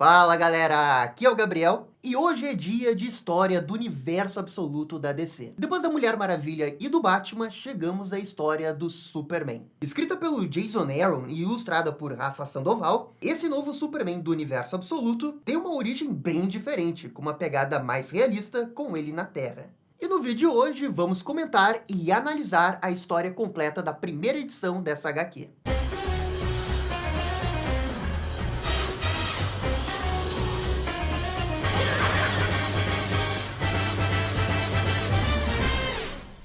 Fala galera, aqui é o Gabriel e hoje é dia de história do universo absoluto da DC. Depois da Mulher Maravilha e do Batman, chegamos à história do Superman. Escrita pelo Jason Aaron e ilustrada por Rafa Sandoval, esse novo Superman do universo absoluto tem uma origem bem diferente, com uma pegada mais realista com ele na Terra. E no vídeo de hoje vamos comentar e analisar a história completa da primeira edição dessa HQ.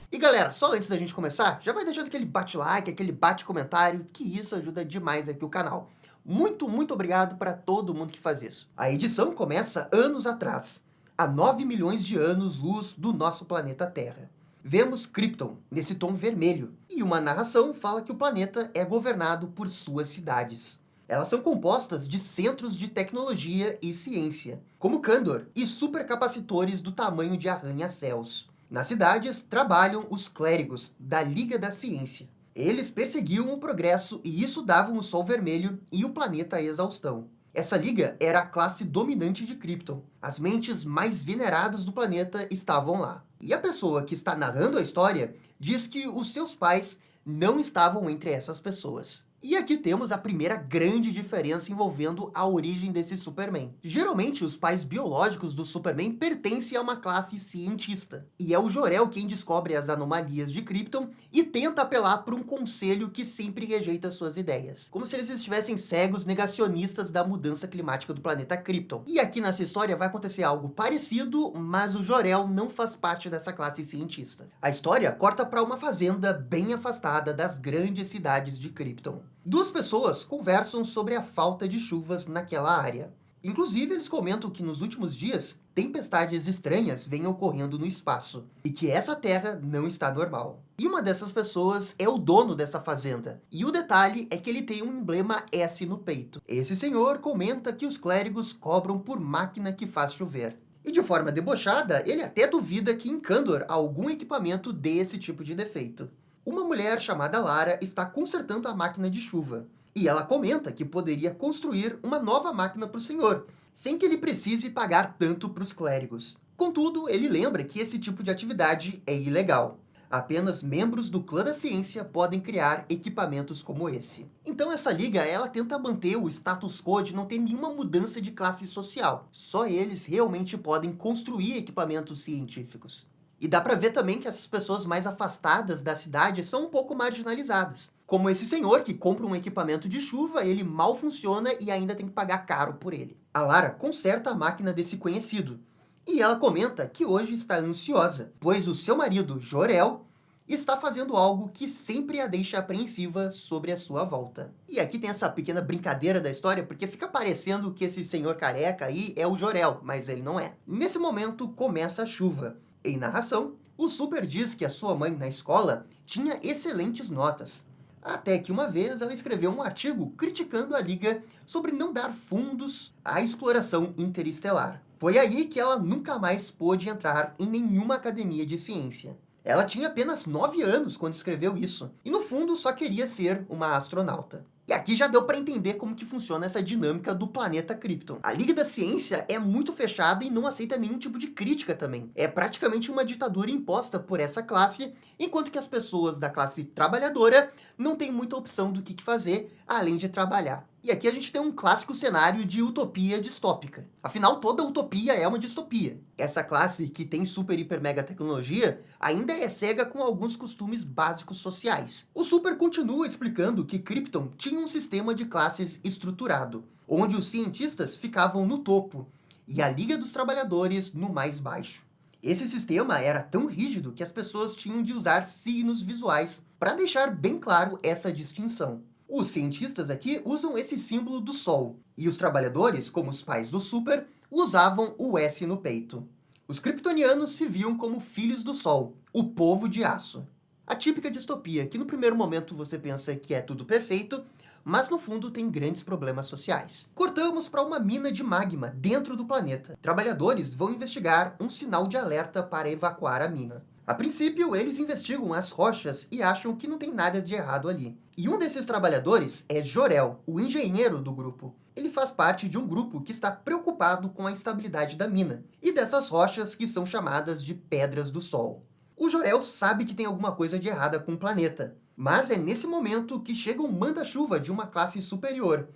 E galera, só antes da gente começar, já vai deixando aquele bate-like, aquele bate-comentário, que isso ajuda demais aqui o canal. Muito obrigado para todo mundo que faz isso. A edição começa anos atrás, a 9 milhões de anos-luz do nosso planeta Terra. Vemos Krypton, nesse tom vermelho, e uma narração fala que o planeta é governado por suas cidades. Elas são compostas de centros de tecnologia e ciência, como Kandor e supercapacitores do tamanho de arranha-céus. Nas cidades, trabalham os clérigos da Liga da Ciência. Eles perseguiam o progresso e isso davam o Sol Vermelho e o planeta à exaustão. Essa liga era a classe dominante de Krypton. As mentes mais veneradas do planeta estavam lá. E a pessoa que está narrando a história diz que os seus pais não estavam entre essas pessoas. E aqui temos a primeira grande diferença envolvendo a origem desse Superman. Geralmente, os pais biológicos do Superman pertencem a uma classe cientista. E é o Jor-El quem descobre as anomalias de Krypton e tenta apelar para um conselho que sempre rejeita suas ideias. Como se eles estivessem cegos negacionistas da mudança climática do planeta Krypton. E aqui nessa história vai acontecer algo parecido, mas o Jor-El não faz parte dessa classe cientista. A história corta para uma fazenda bem afastada das grandes cidades de Krypton. Duas pessoas conversam sobre a falta de chuvas naquela área. Inclusive, eles comentam que nos últimos dias, tempestades estranhas vêm ocorrendo no espaço, e que essa terra não está normal. E uma dessas pessoas é o dono dessa fazenda, e o detalhe é que ele tem um emblema S no peito. Esse senhor comenta que os clérigos cobram por máquina que faz chover. E de forma debochada, ele até duvida que em Kandor algum equipamento dê esse tipo de defeito. Uma mulher chamada Lara está consertando a máquina de chuva, e ela comenta que poderia construir uma nova máquina para o senhor, sem que ele precise pagar tanto para os clérigos. Contudo, ele lembra que esse tipo de atividade é ilegal. Apenas membros do clã da ciência podem criar equipamentos como esse. Então essa liga, ela tenta manter o status quo de não ter nenhuma mudança de classe social. Só eles realmente podem construir equipamentos científicos. E dá pra ver também que essas pessoas mais afastadas da cidade são um pouco marginalizadas. Como esse senhor que compra um equipamento de chuva, ele mal funciona e ainda tem que pagar caro por ele. A Lara conserta a máquina desse conhecido. E ela comenta que hoje está ansiosa, pois o seu marido, Jor-El, está fazendo algo que sempre a deixa apreensiva sobre a sua volta. E aqui tem essa pequena brincadeira da história, porque fica parecendo que esse senhor careca aí é o Jor-El, mas ele não é. Nesse momento começa a chuva. Em narração, o Super diz que a sua mãe na escola tinha excelentes notas. Até que uma vez ela escreveu um artigo criticando a Liga sobre não dar fundos à exploração interestelar. Foi aí que ela nunca mais pôde entrar em nenhuma academia de ciência. Ela tinha apenas 9 anos quando escreveu isso, e no fundo só queria ser uma astronauta. E aqui já deu para entender como que funciona essa dinâmica do planeta Krypton. A Liga da Ciência é muito fechada e não aceita nenhum tipo de crítica também. É praticamente uma ditadura imposta por essa classe, enquanto que as pessoas da classe trabalhadora não têm muita opção do que fazer, além de trabalhar. E aqui a gente tem um clássico cenário de utopia distópica. Afinal, toda utopia é uma distopia. Essa classe, que tem super, hiper, mega tecnologia, ainda é cega com alguns costumes básicos sociais. O Super continua explicando que Krypton tinha um sistema de classes estruturado, onde os cientistas ficavam no topo e a Liga dos Trabalhadores no mais baixo. Esse sistema era tão rígido que as pessoas tinham de usar signos visuais para deixar bem claro essa distinção. Os cientistas aqui usam esse símbolo do Sol, e os trabalhadores, como os pais do Super, usavam o S no peito. Os kryptonianos se viam como filhos do Sol, o povo de aço. A típica distopia, que no primeiro momento você pensa que é tudo perfeito, mas no fundo tem grandes problemas sociais. Cortamos para uma mina de magma dentro do planeta. Trabalhadores vão investigar um sinal de alerta para evacuar a mina. A princípio, eles investigam as rochas e acham que não tem nada de errado ali. E um desses trabalhadores é Jor-El, o engenheiro do grupo. ele faz parte de um grupo que está preocupado com a estabilidade da mina e dessas rochas que são chamadas de Pedras do Sol. O Jor-El sabe que tem alguma coisa de errada com o planeta, mas é nesse momento que chega um manda-chuva de uma classe superior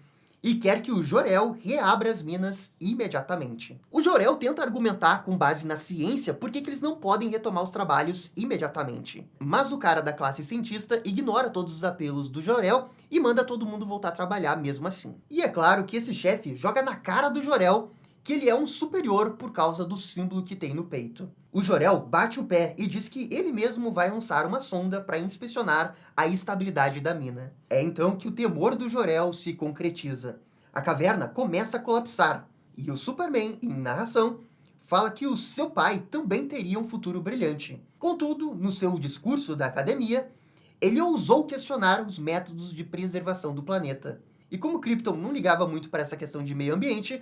e quer que o Jor-El reabra as minas imediatamente. O Jor-El tenta argumentar com base na ciência por que eles não podem retomar os trabalhos imediatamente. Mas o cara da classe cientista ignora todos os apelos do Jor-El e manda todo mundo voltar a trabalhar mesmo assim. E é claro que esse chefe joga na cara do Jor-El que ele é um superior por causa do símbolo que tem no peito. O Jor-El bate o pé e diz que ele mesmo vai lançar uma sonda para inspecionar a estabilidade da mina. É então que o temor do Jor-El se concretiza. A caverna começa a colapsar, e o Superman, em narração, fala que o seu pai também teria um futuro brilhante. Contudo, no seu discurso da academia, ele ousou questionar os métodos de preservação do planeta. E como Krypton não ligava muito para essa questão de meio ambiente,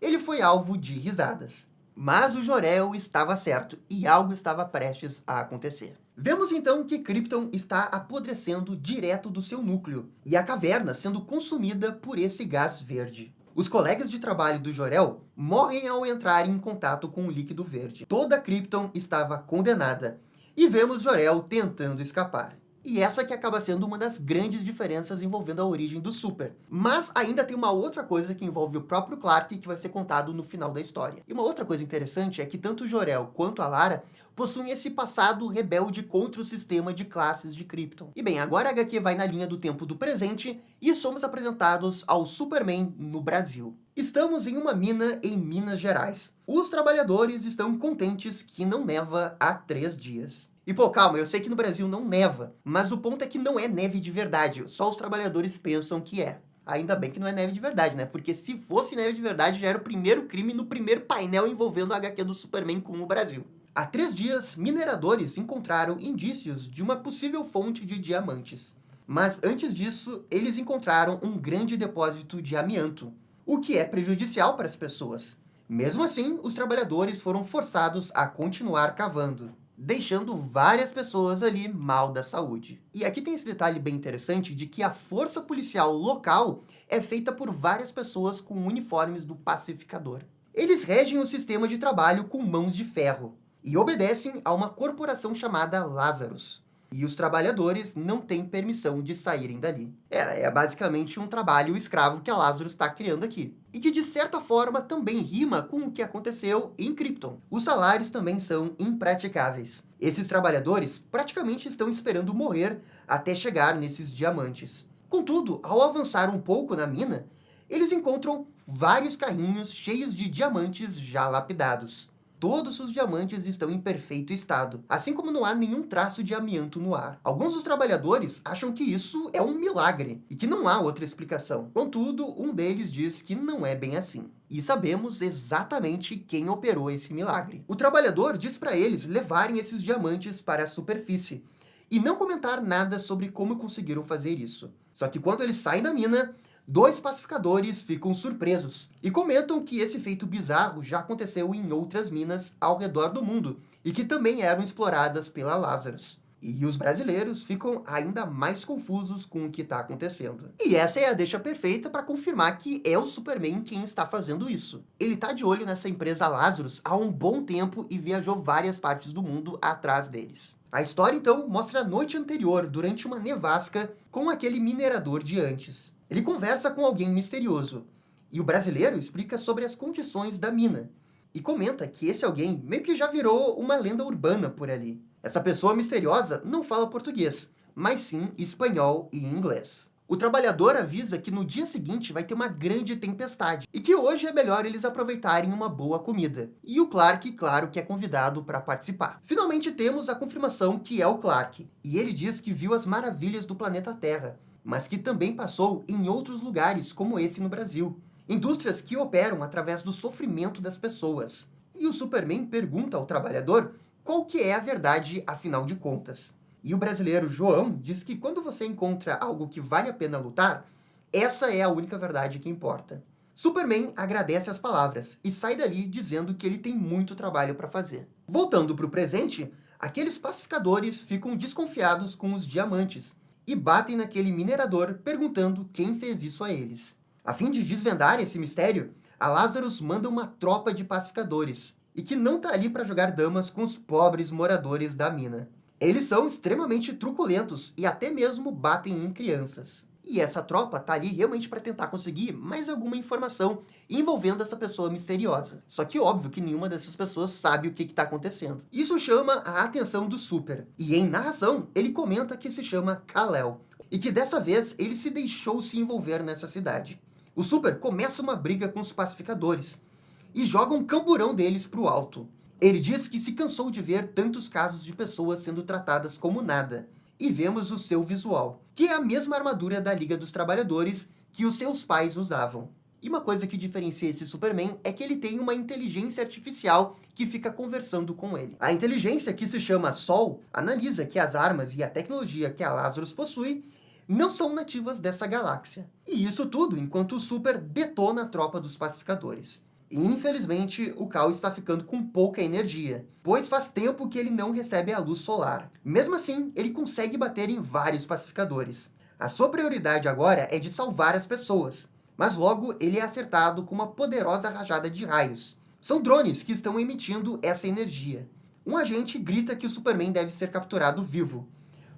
ele foi alvo de risadas. Mas o Jor-El estava certo, e algo estava prestes a acontecer. Vemos então que Krypton está apodrecendo direto do seu núcleo, e a caverna sendo consumida por esse gás verde. Os colegas de trabalho do Jor-El morrem ao entrarem em contato com o líquido verde. Toda Krypton estava condenada, e vemos Jor-El tentando escapar. E essa que acaba sendo uma das grandes diferenças envolvendo a origem do Super. Mas ainda tem uma outra coisa que envolve o próprio Clark que vai ser contado no final da história. E uma outra coisa interessante é que tanto o Jor-El quanto a Lara possuem esse passado rebelde contra o sistema de classes de Krypton. E bem, agora a HQ vai na linha do tempo do presente e somos apresentados ao Superman no Brasil. Estamos em uma mina em Minas Gerais. Os trabalhadores estão contentes que não neva há 3 dias. E pô, calma, eu sei que no Brasil não neva, mas o ponto é que não é neve de verdade, só os trabalhadores pensam que é. Ainda bem que não é neve de verdade, né? Porque se fosse neve de verdade, já era o primeiro crime no primeiro painel envolvendo a HQ do Superman com o Brasil. Há 3 dias, mineradores encontraram indícios de uma possível fonte de diamantes. Mas antes disso, eles encontraram um grande depósito de amianto, o que é prejudicial para as pessoas. Mesmo assim, os trabalhadores foram forçados a continuar cavando, deixando várias pessoas ali mal da saúde. E aqui tem esse detalhe bem interessante de que a força policial local é feita por várias pessoas com uniformes do pacificador. Eles regem o sistema de trabalho com mãos de ferro e obedecem a uma corporação chamada Lazarus. E os trabalhadores não têm permissão de saírem dali. É basicamente um trabalho escravo que a Lazarus está criando aqui. E que, de certa forma, também rima com o que aconteceu em Krypton. Os salários também são impraticáveis. Esses trabalhadores praticamente estão esperando morrer até chegar nesses diamantes. Contudo, ao avançar um pouco na mina, eles encontram vários carrinhos cheios de diamantes já lapidados. Todos os diamantes estão em perfeito estado, assim como não há nenhum traço de amianto no ar. Alguns dos trabalhadores acham que isso é um milagre e que não há outra explicação. Contudo, um deles diz que não é bem assim. E sabemos exatamente quem operou esse milagre. O trabalhador diz para eles levarem esses diamantes para a superfície e não comentar nada sobre como conseguiram fazer isso. Só que quando eles saem da mina, 2 pacificadores ficam surpresos e comentam que esse feito bizarro já aconteceu em outras minas ao redor do mundo e que também eram exploradas pela Lazarus. E os brasileiros ficam ainda mais confusos com o que está acontecendo. E essa é a deixa perfeita para confirmar que é o Superman quem está fazendo isso. Ele está de olho nessa empresa Lazarus há um bom tempo e viajou várias partes do mundo atrás deles. A história, então, mostra a noite anterior, durante uma nevasca, com aquele minerador de antes. Ele conversa com alguém misterioso, e o brasileiro explica sobre as condições da mina, e comenta que esse alguém meio que já virou uma lenda urbana por ali. Essa pessoa misteriosa não fala português, mas sim espanhol e inglês. O trabalhador avisa que no dia seguinte vai ter uma grande tempestade, e que hoje é melhor eles aproveitarem uma boa comida. E o Clark, claro, que é convidado para participar. Finalmente temos a confirmação que é o Clark, e ele diz que viu as maravilhas do planeta Terra, mas que também passou em outros lugares, como esse no Brasil. Indústrias que operam através do sofrimento das pessoas. E o Superman pergunta ao trabalhador qual que é a verdade, afinal de contas. E o brasileiro João diz que quando você encontra algo que vale a pena lutar, essa é a única verdade que importa. Superman agradece as palavras e sai dali dizendo que ele tem muito trabalho para fazer. Voltando para o presente, aqueles pacificadores ficam desconfiados com os diamantes e batem naquele minerador perguntando quem fez isso a eles. A fim de desvendar esse mistério, a Lazarus manda uma tropa de pacificadores, e que não tá ali para jogar damas com os pobres moradores da mina. Eles são extremamente truculentos e até mesmo batem em crianças. E essa tropa tá ali realmente para tentar conseguir mais alguma informação envolvendo essa pessoa misteriosa. Só que óbvio que nenhuma dessas pessoas sabe o que está acontecendo. Isso chama a atenção do Super. E em narração, ele comenta que se chama Kal-El, e que dessa vez ele se deixou se envolver nessa cidade. O Super começa uma briga com os pacificadores e joga um camburão deles pro alto. Ele diz que se cansou de ver tantos casos de pessoas sendo tratadas como nada. E vemos o seu visual, que é a mesma armadura da Liga dos Trabalhadores que os seus pais usavam. E uma coisa que diferencia esse Superman é que ele tem uma inteligência artificial que fica conversando com ele. A inteligência, que se chama Sol, analisa que as armas e a tecnologia que a Lazarus possui não são nativas dessa galáxia. E isso tudo enquanto o Super detona a tropa dos pacificadores. E, infelizmente, o Kal está ficando com pouca energia, pois faz tempo que ele não recebe a luz solar. Mesmo assim, ele consegue bater em vários pacificadores. A sua prioridade agora é de salvar as pessoas, mas logo ele é acertado com uma poderosa rajada de raios. São drones que estão emitindo essa energia. Um agente grita que o Superman deve ser capturado vivo,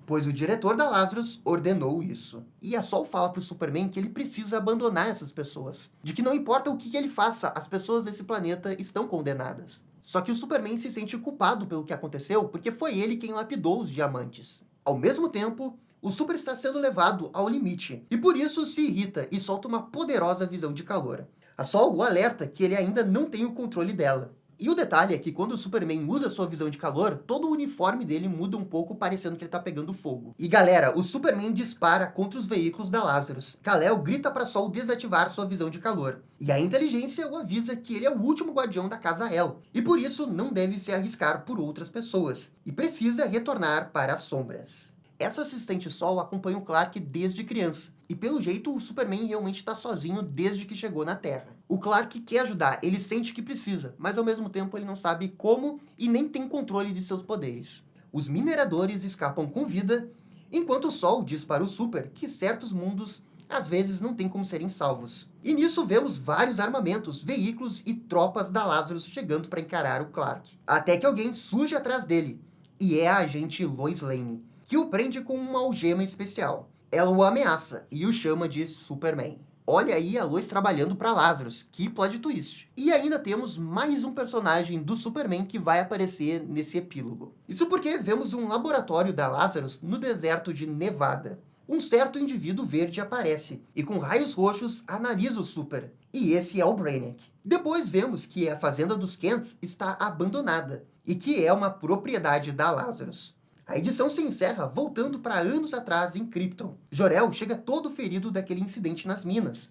pois o diretor da Lazarus ordenou isso. E a Sol fala pro Superman que ele precisa abandonar essas pessoas, de que não importa o que ele faça, as pessoas desse planeta estão condenadas. Só que o Superman se sente culpado pelo que aconteceu, porque foi ele quem lapidou os diamantes. Ao mesmo tempo, o Super está sendo levado ao limite, e por isso se irrita e solta uma poderosa visão de calor. A Sol o alerta que ele ainda não tem o controle dela. E o detalhe é que quando o Superman usa sua visão de calor, todo o uniforme dele muda um pouco, parecendo que ele tá pegando fogo. E galera, o Superman dispara contra os veículos da Lazarus. Kal-El grita pra Sol desativar sua visão de calor. E a inteligência o avisa que ele é o último guardião da Casa El, e por isso não deve se arriscar por outras pessoas, e precisa retornar para as sombras. Essa assistente Sol acompanha o Clark desde criança, e pelo jeito o Superman realmente está sozinho desde que chegou na Terra. O Clark quer ajudar, ele sente que precisa, mas ao mesmo tempo ele não sabe como e nem tem controle de seus poderes. Os mineradores escapam com vida, enquanto o Sol diz para o Super que certos mundos às vezes não tem como serem salvos. E nisso vemos vários armamentos, veículos e tropas da Lazarus chegando para encarar o Clark. Até que alguém surge atrás dele, e é a agente Lois Lane, que o prende com uma algema especial. Ela o ameaça e o chama de Superman. Olha aí a Lois trabalhando para Lazarus, que plot twist. E ainda temos mais um personagem do Superman que vai aparecer nesse epílogo. Isso porque vemos um laboratório da Lazarus no deserto de Nevada. Um certo indivíduo verde aparece e com raios roxos analisa o Super. E esse é o Brainiac. Depois vemos que a fazenda dos Kents está abandonada e que é uma propriedade da Lazarus. A edição se encerra voltando para anos atrás em Krypton. Jor-El chega todo ferido daquele incidente nas minas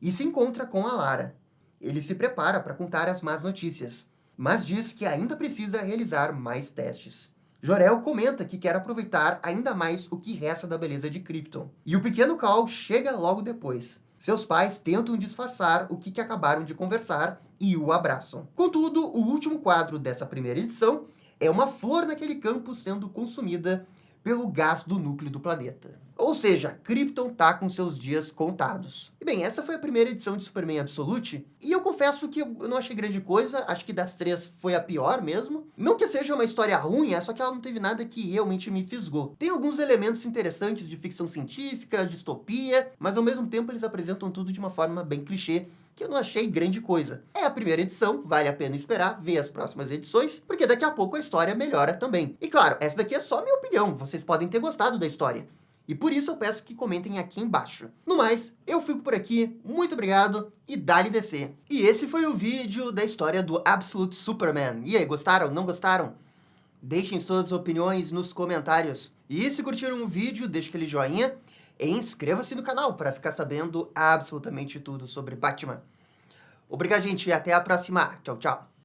e se encontra com a Lara. Ele se prepara para contar as más notícias, mas diz que ainda precisa realizar mais testes. Jor-El comenta que quer aproveitar ainda mais o que resta da beleza de Krypton. E o pequeno Kal chega logo depois. Seus pais tentam disfarçar o que acabaram de conversar e o abraçam. Contudo, o último quadro dessa primeira edição é uma flor naquele campo sendo consumida pelo gás do núcleo do planeta. Ou seja, Krypton tá com seus dias contados. E bem, essa foi a primeira edição de Superman Absolute, e eu confesso que eu não achei grande coisa, acho que das três foi a pior mesmo. Não que seja uma história ruim, é só que ela não teve nada que realmente me fisgou. Tem alguns elementos interessantes de ficção científica, distopia, mas ao mesmo tempo eles apresentam tudo de uma forma bem clichê, que eu não achei grande coisa. É a primeira edição, vale a pena esperar, ver as próximas edições, porque daqui a pouco a história melhora também. E claro, essa daqui é só minha opinião, vocês podem ter gostado da história. E por isso eu peço que comentem aqui embaixo. No mais, eu fico por aqui, muito obrigado e dá-lhe descer. E esse foi o vídeo da história do Absolute Superman. E aí, gostaram? Não gostaram? Deixem suas opiniões nos comentários. E se curtiram o vídeo, deixe aquele joinha e inscreva-se no canal para ficar sabendo absolutamente tudo sobre Batman. Obrigado, gente, e até a próxima. Tchau, tchau.